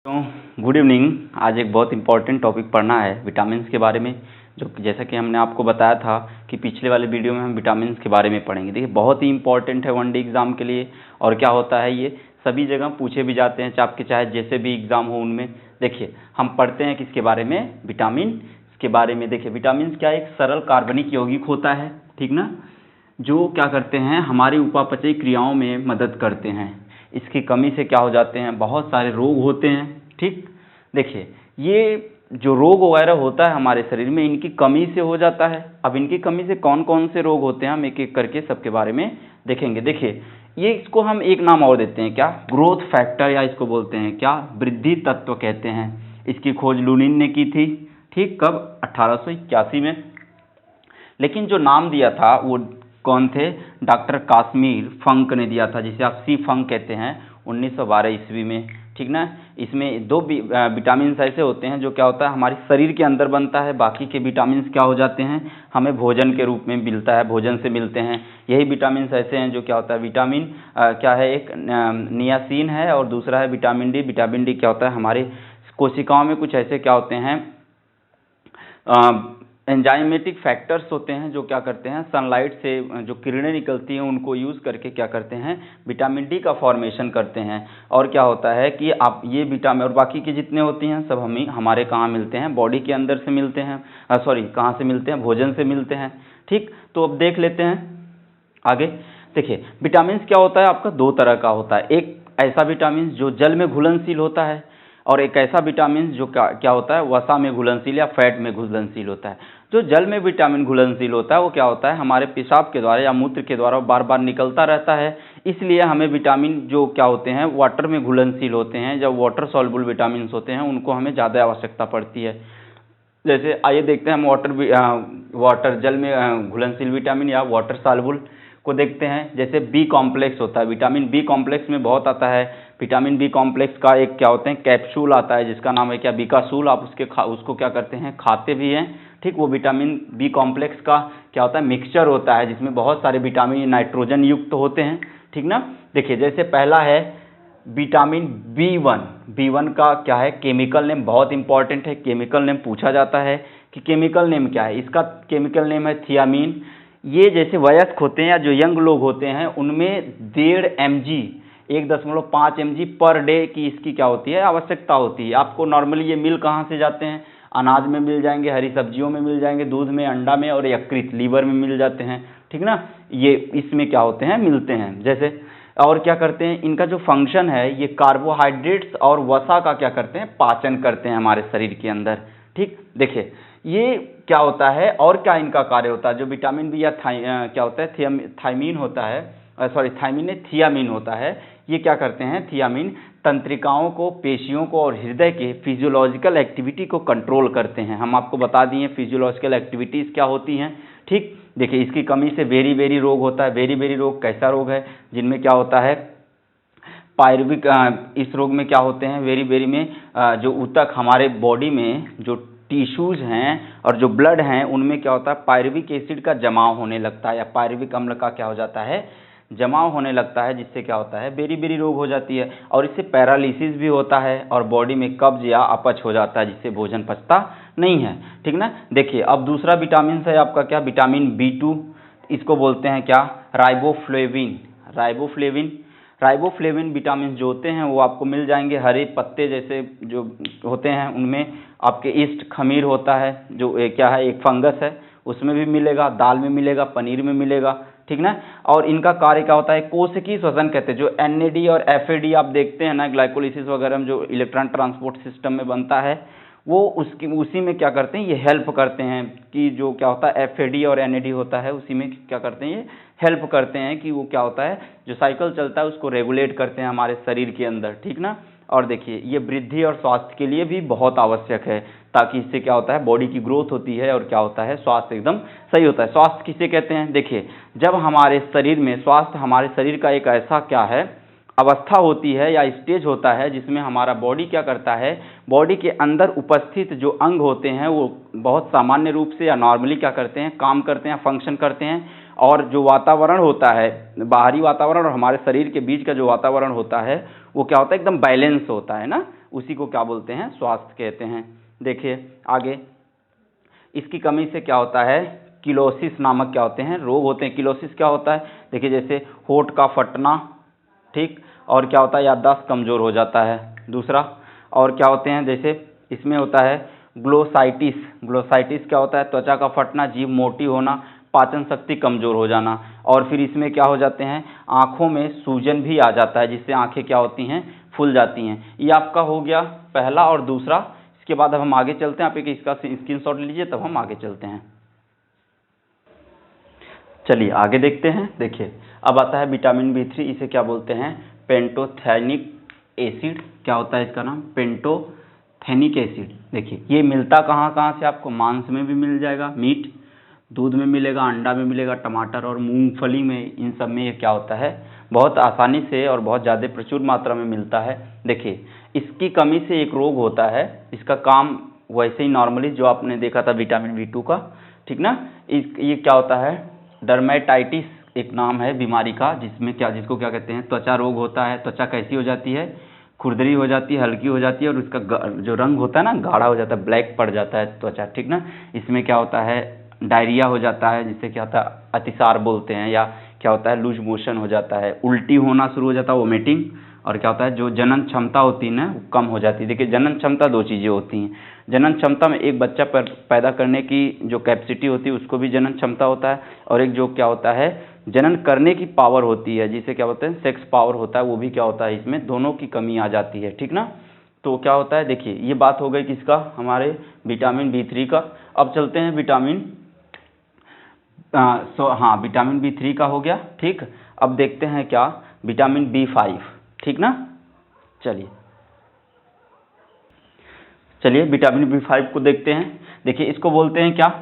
तो good evening. आज एक बहुत इंपॉर्टेंट टॉपिक पढ़ना है विटामिन्स के बारे में, जो जैसा कि हमने आपको बताया था कि पिछले वाले वीडियो में हम विटामिन्स के बारे में पढ़ेंगे। देखिए बहुत ही इंपॉर्टेंट है वन डे एग्ज़ाम के लिए। और क्या होता है, ये सभी जगह पूछे भी जाते हैं, आपके चाहे जैसे भी एग्ज़ाम हो उनमें। देखिए हम पढ़ते हैं किसके बारे में, विटामिन के बारे में। देखिए विटामिन क्या, एक सरल कार्बनिक यौगिक होता है, ठीक ना, जो क्या करते हैं, हमारी उपापचयी क्रियाओं में मदद करते हैं। इसकी कमी से क्या हो जाते हैं, बहुत सारे रोग होते हैं। ठीक, देखिए ये जो रोग वगैरह होता है हमारे शरीर में, इनकी कमी से हो जाता है। अब इनकी कमी से कौन कौन से रोग होते हैं हम एक एक करके सबके बारे में देखेंगे। देखिए ये इसको हम एक नाम और देते हैं, क्या, ग्रोथ फैक्टर, या इसको बोलते हैं क्या, वृद्धि तत्व कहते हैं। इसकी खोज लुनिन ने की थी, ठीक, कब, 1881 में। लेकिन जो नाम दिया था वो कौन थे, डॉक्टर काश्मीर फंक ने दिया था, जिसे आप सी फंक कहते हैं, 1912 ईस्वी में, ठीक ना। इसमें दो विटामिन ऐसे होते हैं जो क्या होता है हमारे शरीर के अंदर बनता है। बाकी के विटामिन क्या हो जाते हैं, हमें भोजन के रूप में मिलता है, भोजन से मिलते हैं। यही विटामिन ऐसे हैं जो क्या होता है, विटामिन क्या है, एक नियासिन है और दूसरा है विटामिन डी। विटामिन डी क्या होता है, हमारे कोशिकाओं में कुछ ऐसे क्या होते हैं, एंजाइमेटिक फैक्टर्स होते हैं जो क्या करते हैं, सनलाइट से जो किरणें निकलती हैं उनको यूज़ करके क्या करते हैं, विटामिन डी का फॉर्मेशन करते हैं। और क्या होता है कि आप ये विटामिन और बाकी के जितने होती हैं सब हमारे कहाँ मिलते हैं, बॉडी के अंदर से मिलते हैं, सॉरी कहाँ से मिलते हैं, भोजन से मिलते हैं। ठीक, तो अब देख लेते हैं आगे। देखिए विटामिन क्या होता है, आपका दो तरह का होता है। एक ऐसा विटामिन जो जल में घुलनशील होता है, और एक ऐसा विटामिन जो क्या होता है, वसा में घुलनशील या फैट में घुलनशील होता है। जो जल में विटामिन घुलनशील होता है वो क्या होता है, हमारे पेशाब के द्वारा या मूत्र के द्वारा बार बार निकलता रहता है। इसलिए हमें विटामिन जो क्या होते हैं वाटर में घुलनशील होते हैं, जब वाटर सॉल्युबल विटामिन होते हैं उनको हमें ज़्यादा आवश्यकता पड़ती है। जैसे आइए देखते हैं हम वाटर जल में घुलनशील विटामिन या वाटर सॉल्युबल को देखते हैं। जैसे बी कॉम्प्लेक्स होता है, विटामिन बी कॉम्प्लेक्स में बहुत आता है। विटामिन बी कॉम्प्लेक्स का एक क्या होते हैं, कैप्सूल आता है जिसका नाम है क्या, बिकासूल। आप उसको क्या करते हैं, खाते भी हैं। ठीक, वो विटामिन बी कॉम्प्लेक्स का क्या होता है, मिक्सचर होता है जिसमें बहुत सारे विटामिन नाइट्रोजन युक्त होते हैं, ठीक ना। देखिए जैसे पहला है विटामिन बी वन का क्या है, केमिकल नेम बहुत इंपॉर्टेंट है। केमिकल नेम पूछा जाता है कि केमिकल नेम क्या है, इसका केमिकल नेम है थियामीन। ये जैसे वयस्क होते हैं या जो यंग लोग होते हैं उनमें 1.5 mg 1.5 mg पर डे की इसकी क्या होती है, आवश्यकता होती है। आपको नॉर्मली ये मिल कहाँ से जाते हैं, अनाज में मिल जाएंगे, हरी सब्जियों में मिल जाएंगे, दूध में, अंडा में, और यकृत लीवर में मिल जाते हैं, ठीक ना। ये इसमें क्या होते हैं, मिलते हैं। जैसे और क्या करते हैं, इनका जो फंक्शन है, ये कार्बोहाइड्रेट्स और वसा का क्या करते हैं, पाचन करते हैं हमारे शरीर के अंदर। ठीक, देखिए ये क्या होता है और क्या इनका कार्य होता है। जो विटामिन बी या क्या होता है, थायमीन होता है, सॉरी थायमीन नहीं, थियामीन होता है। ये क्या करते हैं, थियामीन तंत्रिकाओं को, पेशियों को और हृदय के फिजियोलॉजिकल एक्टिविटी को कंट्रोल करते हैं। हम आपको बता दिए फिजियोलॉजिकल एक्टिविटीज़ क्या होती हैं। ठीक, देखिए इसकी कमी से वेरी रोग होता है। वेरी रोग कैसा रोग है, जिनमें क्या होता है, पायरुविक, इस रोग में क्या होते हैं, वेरी में जो ऊतक हमारे बॉडी में जो टिश्यूज हैं और जो ब्लड हैं उनमें क्या होता है, पायरुविक एसिड का जमाव होने लगता है, या पायरुविक अम्ल का क्या हो जाता है, जमाव होने लगता है, जिससे क्या होता है, वेरी रोग हो जाती है। और इससे पैरालिसिस भी होता है और बॉडी में कब्ज या अपच हो जाता है, जिससे भोजन पचता नहीं है, ठीक ना। देखिए अब दूसरा विटामिन है आपका क्या, विटामिन B2। इसको बोलते हैं क्या, राइबोफ्लेविन विटामिन जो होते हैं वो आपको मिल जाएंगे हरे पत्ते जैसे जो होते हैं उनमें। आपके ईस्ट खमीर होता है जो क्या है, एक फंगस है, उसमें भी मिलेगा, दाल में मिलेगा, पनीर में मिलेगा, ठीक ना। और इनका कार्य क्या होता है, कोशिकीय श्वसन कहते हैं। जो NAD और FAD आप देखते हैं ना, ग्लाइकोलिसिस वगैरह में जो इलेक्ट्रॉन ट्रांसपोर्ट सिस्टम में बनता है, वो उसी में क्या करते हैं, ये हेल्प करते हैं कि जो क्या होता है FAD और NAD होता है, उसी में क्या करते हैं, ये हेल्प करते हैं कि वो क्या होता है, जो साइकिल चलता है उसको रेगुलेट करते हैं हमारे शरीर के अंदर, ठीक ना। और देखिए ये वृद्धि और स्वास्थ्य के लिए भी बहुत आवश्यक है, ताकि इससे क्या होता है, बॉडी की ग्रोथ होती है और क्या होता है, स्वास्थ्य एकदम सही होता है। स्वास्थ्य किसे कहते हैं, देखिए जब हमारे शरीर में स्वास्थ्य, हमारे शरीर का एक ऐसा क्या है, अवस्था होती है या स्टेज होता है जिसमें हमारा बॉडी क्या करता है, बॉडी के अंदर उपस्थित जो अंग होते हैं वो बहुत सामान्य रूप से या नॉर्मली क्या करते हैं, काम करते हैं, फंक्शन करते हैं। और जो वातावरण होता है, बाहरी वातावरण और हमारे शरीर के बीच का जो वातावरण होता है वो क्या होता है, एकदम बैलेंस होता है ना, उसी को क्या बोलते हैं, स्वास्थ्य कहते हैं। देखिए आगे, इसकी कमी से क्या होता है, किलोसिस नामक क्या होते हैं, रोग होते हैं। किलोसिस क्या होता है, देखिए जैसे होठ का फटना, ठीक, और क्या होता है, याददाश्त कमज़ोर हो जाता है। दूसरा, और क्या होते हैं, जैसे इसमें होता है ग्लोसाइटिस। ग्लोसाइटिस क्या होता है, त्वचा का फटना, जीभ मोटी होना, पाचन शक्ति कमज़ोर हो जाना। और फिर इसमें क्या हो जाते हैं, आँखों में सूजन भी आ जाता है, जिससे आँखें क्या होती हैं, फूल जाती हैं। ये आपका हो गया पहला और दूसरा। इसके बाद अब हम आगे चलते हैं, आप एक इसका स्क्रीनशॉट लीजिए, तब हम आगे चलते हैं। चलिए आगे देखते हैं। देखिए अब आता है विटामिन B3, इसे क्या बोलते हैं, पेंटोथेनिक एसिड। क्या होता है इसका नाम, पेंटोथेनिक एसिड। देखिए ये मिलता कहाँ कहाँ से आपको, मांस में भी मिल जाएगा, मीट, दूध में मिलेगा, अंडा में मिलेगा, टमाटर और मूंगफली में, इन सब में ये क्या होता है, बहुत आसानी से और बहुत ज़्यादा प्रचुर मात्रा में मिलता है। देखिए इसकी कमी से एक रोग होता है, इसका काम वैसे ही नॉर्मली जो आपने देखा था विटामिन B2 का, ठीक ना, ये क्या होता है, डर्मेटाइटिस एक नाम है बीमारी का, जिसको क्या कहते हैं, त्वचा रोग होता है। त्वचा कैसी हो जाती है, खुरदरी हो जाती है, हल्की हो जाती है, और उसका जो रंग होता है ना, गाढ़ा हो जाता है, ब्लैक पड़ जाता है त्वचा, ठीक ना। इसमें क्या होता है, डायरिया हो जाता है, जिससे क्या होता है, अतिसार बोलते हैं, या क्या होता है, लूज मोशन हो जाता है, उल्टी होना शुरू हो जाता है, वोमिटिंग, और क्या होता है, जो जनन क्षमता होती है ना, वो कम हो जाती है। देखिए जनन क्षमता दो चीज़ें होती हैं, जनन क्षमता में एक बच्चा पैदा करने की जो कैपेसिटी होती है उसको भी जनन क्षमता होता है, और एक जो क्या होता है, जनन करने की पावर होती है, जिसे क्या बोलते हैं, सेक्स पावर होता है, वो भी क्या होता है, इसमें दोनों की कमी आ जाती है, ठीक ना। तो क्या होता है, देखिए ये बात हो गई किसका, हमारे विटामिन B3 का। अब चलते हैं विटामिन विटामिन B3 का हो गया, ठीक। अब देखते हैं क्या, विटामिन B5, ठीक ना। चलिए विटामिन B5 को देखते हैं। देखिए इसको बोलते हैं क्या,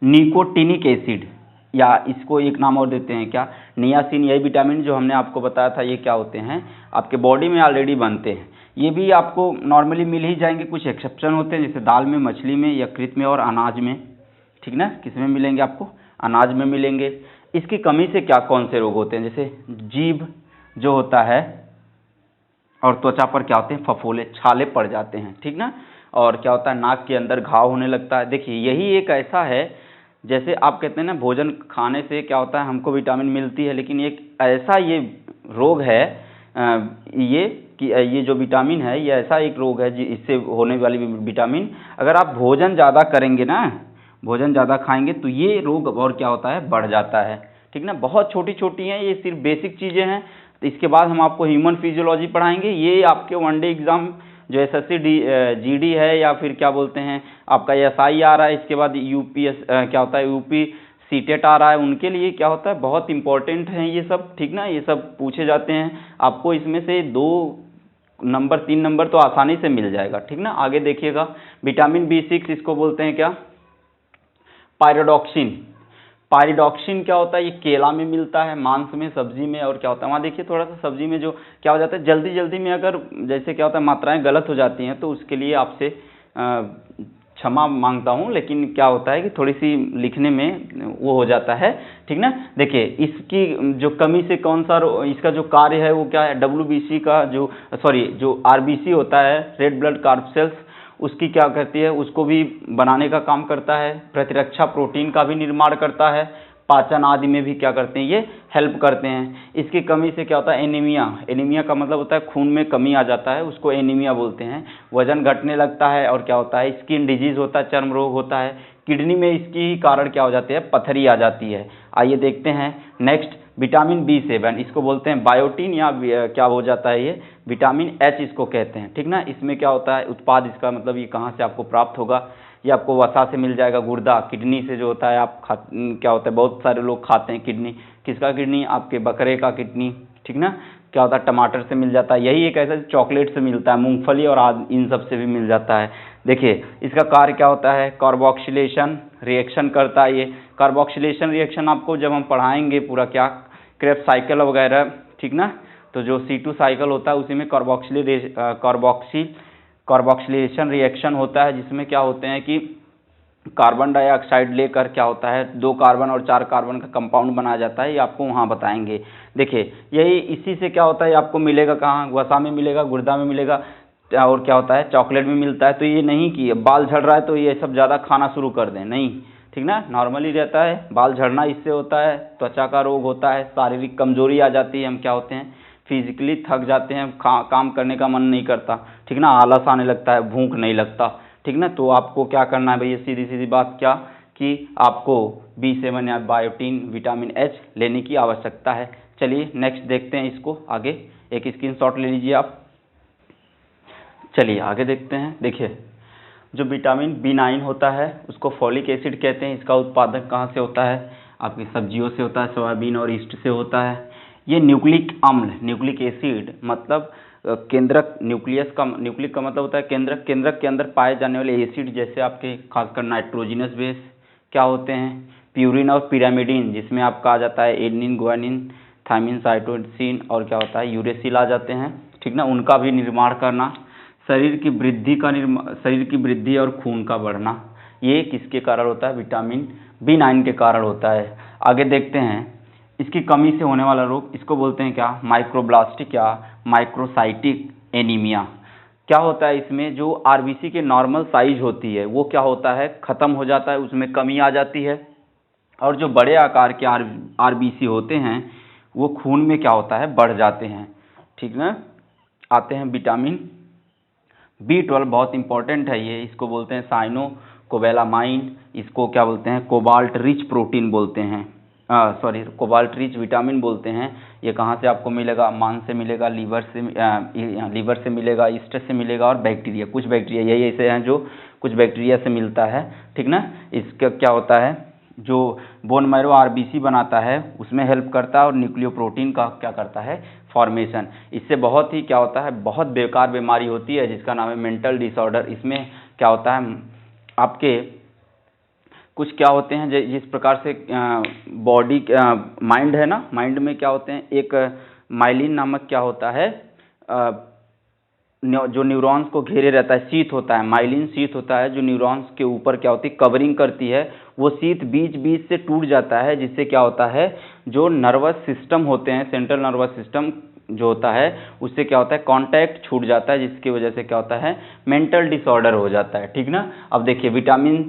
निकोटिनिक एसिड, या इसको एक नाम और देते हैं क्या, नियासिन। यही विटामिन जो हमने आपको बताया था, ये क्या होते हैं, आपके बॉडी में ऑलरेडी बनते हैं। ये भी आपको नॉर्मली मिल ही जाएंगे, कुछ एक्सेप्शन होते हैं, जैसे दाल में, मछली में, यकृत में और अनाज में, ठीक ना। किस में मिलेंगे आपको, अनाज में मिलेंगे। इसकी कमी से क्या कौन से रोग होते हैं, जैसे जीभ जो होता है, और त्वचा पर क्या होते हैं, फफोले, छाले पड़ जाते हैं, ठीक ना। और क्या होता है, नाक के अंदर घाव होने लगता है। देखिए यही एक ऐसा है, जैसे आप कहते हैं ना, भोजन खाने से क्या होता है, हमको विटामिन मिलती है, लेकिन एक ऐसा ये रोग है, ये जो विटामिन है, ये ऐसा एक रोग है इससे होने वाली विटामिन, अगर आप भोजन ज़्यादा करेंगे ना, भोजन ज़्यादा खाएंगे, तो ये रोग और क्या होता है, बढ़ जाता है, ठीक ना। बहुत छोटी छोटी हैं, ये सिर्फ बेसिक चीज़ें हैं। तो इसके बाद हम आपको ह्यूमन फिजियोलॉजी पढ़ाएंगे। ये आपके वनडे एग्ज़ाम जो SSC GD है, या फिर क्या बोलते हैं आपका SI आ रहा है, इसके बाद UPS क्या होता है, UP सीटेट आ रहा है, उनके लिए क्या होता है, बहुत इंपॉर्टेंट हैं ये सब, ठीक ना। ये सब पूछे जाते हैं, आपको इसमें से 2 नंबर 3 नंबर तो आसानी से मिल जाएगा, ठीक ना। आगे देखिएगा, विटामिन B6, इसको बोलते हैं क्या, पायरोडॉक्सिन। पायरोडॉक्सिन क्या होता है, ये केला में मिलता है, मांस में, सब्जी में, और क्या होता है, वहाँ देखिए थोड़ा सा सब्जी में जो क्या हो जाता है, जल्दी जल्दी में अगर जैसे क्या होता है, मात्राएं गलत हो जाती हैं, तो उसके लिए आपसे क्षमा मांगता हूँ, लेकिन क्या होता है कि थोड़ी सी लिखने में वो हो जाता है, ठीक ना। देखिए इसकी जो कमी से कौन सा इसका जो कार्य है वो क्या है, WBC का जो RBC होता है, रेड ब्लड कॉर्पसेल्स, उसकी क्या करती है, उसको भी बनाने का काम करता है, प्रतिरक्षा प्रोटीन का भी निर्माण करता है, पाचन आदि में भी क्या करते हैं, ये हेल्प करते हैं। इसकी कमी से क्या होता है, एनीमिया। एनीमिया का मतलब होता है खून में कमी आ जाता है, उसको एनीमिया बोलते हैं। वजन घटने लगता है, और क्या होता है, स्किन डिजीज होता है, चर्म रोग होता है। किडनी में इसकी ही कारण क्या हो जाती है, पथरी आ जाती है। आइए देखते हैं नेक्स्ट, विटामिन B7, इसको बोलते हैं बायोटीन, या क्या हो जाता है, ये विटामिन H इसको कहते हैं, ठीक ना। इसमें क्या होता है, उत्पाद, इसका मतलब ये कहाँ से आपको प्राप्त होगा, ये आपको वसा से मिल जाएगा, गुर्दा, किडनी से जो होता है, आप क्या होता है, बहुत सारे लोग खाते हैं किडनी, किसका किडनी, आपके बकरे का किडनी, ठीक ना। क्या होता है, टमाटर से मिल जाता है, यही एक ऐसा चॉकलेट से मिलता है, मूंगफली और इन सब से भी मिल जाता है। देखिए इसका कार्य क्या होता है, कार्बोक्सिलेशन रिएक्शन करता है। ये कार्बोक्सिलेशन रिएक्शन आपको जब हम पढ़ाएंगे पूरा क्या, क्रेब्स साइकिल वगैरह, ठीक ना। तो जो C2 साइकिल होता है, उसी में कार्बोक्सिलेशन रिएक्शन होता है, जिसमें क्या होते हैं कि कार्बन डाइऑक्साइड लेकर क्या होता है, 2 कार्बन और 4 कार्बन का कंपाउंड बनाया जाता है, ये आपको वहाँ बताएंगे। देखिए यही इसी से क्या होता है, आपको मिलेगा कहाँ, वसा में मिलेगा, गुर्दा में मिलेगा, और क्या होता है, चॉकलेट भी मिलता है। तो ये नहीं कि बाल झड़ रहा है तो ये सब ज़्यादा खाना शुरू कर दें, नहीं, ठीक ना, नॉर्मली रहता है। बाल झड़ना इससे होता है, त्वचा का रोग होता है, शारीरिक कमजोरी आ जाती है, हम क्या होते हैं, फिजिकली थक जाते हैं, काम करने का मन नहीं करता, ठीक ना, आलस आने लगता है, भूख नहीं लगता, ठीक ना। तो आपको क्या करना है भैया, सीधी सीधी बात क्या कि आपको B7 या बायोटीन, विटामिन एच लेने की आवश्यकता है। चलिए नेक्स्ट देखते हैं इसको आगे, एक स्क्रीनशॉट ले लीजिए आप। चलिए आगे देखते हैं। देखिए जो विटामिन B9 होता है उसको फॉलिक एसिड कहते हैं। इसका उत्पादन कहाँ से होता है, आपकी सब्जियों से होता है, सोयाबीन और ईस्ट से होता है। ये न्यूक्लिक अम्ल, न्यूक्लिक एसिड मतलब केंद्रक, न्यूक्लियस का, न्यूक्लिक का मतलब होता है केंद्रक, केंद्रक के अंदर पाए जाने वाले एसिड जैसे आपके खासकर नाइट्रोजिनस बेस क्या होते हैं, प्यूरिन और पिरामिडिन, जिसमें आपका आ जाता है एडनिन, ग्वानिन, थायमिन, साइटोसिन और क्या होता है यूरेसिल आ जाते हैं, ठीक ना। उनका भी निर्माण करना, शरीर की वृद्धि और खून का बढ़ना, ये किसके कारण होता है, विटामिन B9 के कारण होता है। आगे देखते हैं इसकी कमी से होने वाला रोग, इसको बोलते हैं क्या, माइक्रोब्लास्टिक या माइक्रोसाइटिक एनीमिया। क्या होता है इसमें, जो आरबीसी के नॉर्मल साइज होती है वो क्या होता है, खत्म हो जाता है, उसमें कमी आ जाती है। और जो बड़े आकार के आरबीसी होते हैं वो खून में क्या होता है, बढ़ जाते हैं, ठीक ना। आते हैं विटामिन B12, बहुत इंपॉर्टेंट है ये, इसको बोलते हैं साइनोकोबालामाइन, इसको क्या बोलते हैं, कोबाल्ट रिच प्रोटीन बोलते हैं, सॉरी कोबाल्ट रिच विटामिन बोलते हैं। ये कहाँ से आपको मिलेगा, मांस से मिलेगा, लीवर से मिलेगा, ईस्ट से मिलेगा और बैक्टीरिया, कुछ बैक्टीरिया यही ऐसे हैं जो कुछ बैक्टीरिया से मिलता है, ठीक ना। इसका क्या होता है, जो बोन मैरो आरबीसी बनाता है उसमें हेल्प करता है और न्यूक्लियोप्रोटीन का क्या करता है, फॉर्मेशन। इससे बहुत ही क्या होता है, बहुत बेकार बीमारी होती है जिसका नाम है मेंटल डिसऑर्डर। इसमें क्या होता है, आपके कुछ क्या होते हैं, जिस प्रकार से बॉडी माइंड है ना, माइंड में क्या होते हैं, एक माइलिन नामक क्या होता है, जो न्यूरॉन्स को घेरे रहता है, शीथ होता है, माइलिन शीथ होता है जो न्यूरॉन्स के ऊपर क्या होती है, कवरिंग करती है। वो शीथ बीच बीच से टूट जाता है, जिससे क्या होता है, जो नर्वस सिस्टम होते हैं, सेंट्रल नर्वस सिस्टम जो होता है उससे क्या होता है, कांटेक्ट छूट जाता है, जिसकी वजह से क्या होता है, मेंटल डिसऑर्डर हो जाता है, ठीक ना। अब देखिए विटामिन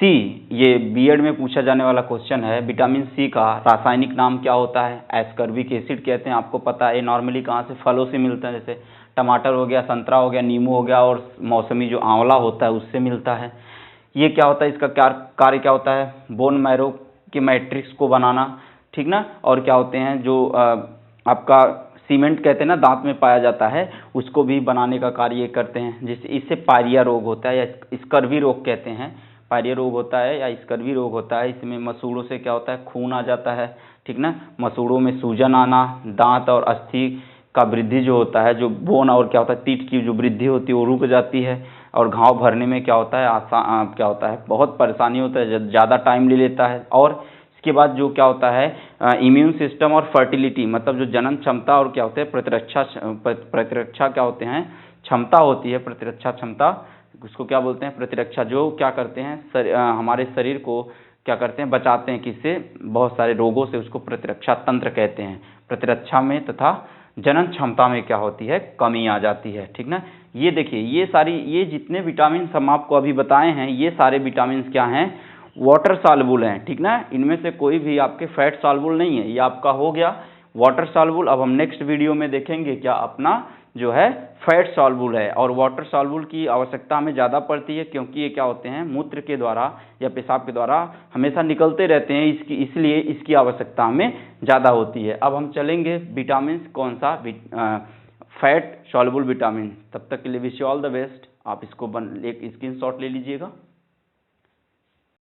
सी, ये बीएड में पूछा जाने वाला क्वेश्चन है। विटामिन सी का रासायनिक नाम क्या होता है, एस्कर्बिक एसिड कहते हैं, आपको पता है। ये नॉर्मली कहाँ से, फलों से मिलता है, जैसे टमाटर हो गया, संतरा हो गया, नींबू हो गया और मौसमी जो आंवला होता है उससे मिलता है। ये क्या होता है, इसका कार्य क्या होता है, बोन मैरो के मैट्रिक्स को बनाना, ठीक ना। और क्या होते हैं, जो आपका सीमेंट कहते हैं ना, दांत में पाया जाता है, उसको भी बनाने का कार्य करते हैं, जिससे इससे पायरिया रोग होता है या स्कर्वी रोग कहते हैं, पायरिया रोग होता है या स्कर्वी रोग होता है। इसमें मसूड़ों से क्या होता है, खून आ जाता है, ठीक ना, मसूड़ों में सूजन आना, दांत और अस्थि का वृद्धि जो होता है, जो बोन और क्या होता है तीत की जो वृद्धि होती है वो रुक जाती है, और घाव भरने में क्या होता है, क्या होता है, बहुत परेशानी होता है, ज़्यादा टाइम ले लेता है। और इसके बाद जो क्या होता है, इम्यून सिस्टम और फर्टिलिटी, मतलब जो जनन क्षमता और क्या होते हैं, प्रतिरक्षा क्या होते हैं, क्षमता होती है, प्रतिरक्षा क्षमता, उसको क्या बोलते हैं, प्रतिरक्षा, जो क्या करते हैं, हमारे शरीर को क्या करते हैं, बचाते हैं किससे, बहुत सारे रोगों से, उसको प्रतिरक्षा तंत्र कहते हैं। प्रतिरक्षा में तथा जनन क्षमता में क्या होती है, कमी आ जाती है, ठीक ना। ये देखिए ये जितने विटामिन हम आपको अभी बताए हैं, ये सारे विटामिन क्या हैं, वाटर सॉल्युबल हैं, ठीक ना। इनमें से कोई भी आपके फैट सॉल्युबल नहीं है। ये आपका हो गया वाटर सॉल्युबल। अब हम नेक्स्ट वीडियो में देखेंगे क्या अपना जो है फैट सॉल्युबल है, और वाटर सॉल्युबल की आवश्यकता हमें ज़्यादा पड़ती है, क्योंकि ये क्या होते हैं, मूत्र के द्वारा या पेशाब के द्वारा हमेशा निकलते रहते हैं, इसलिए इसकी आवश्यकता हमें ज़्यादा होती है। अब हम चलेंगे विटामिन, कौन सा, फैट सॉल्युबल विटामिन। तब तक के लिए wish you all the best. आप इसको एक स्क्रीनशॉट ले लीजिएगा।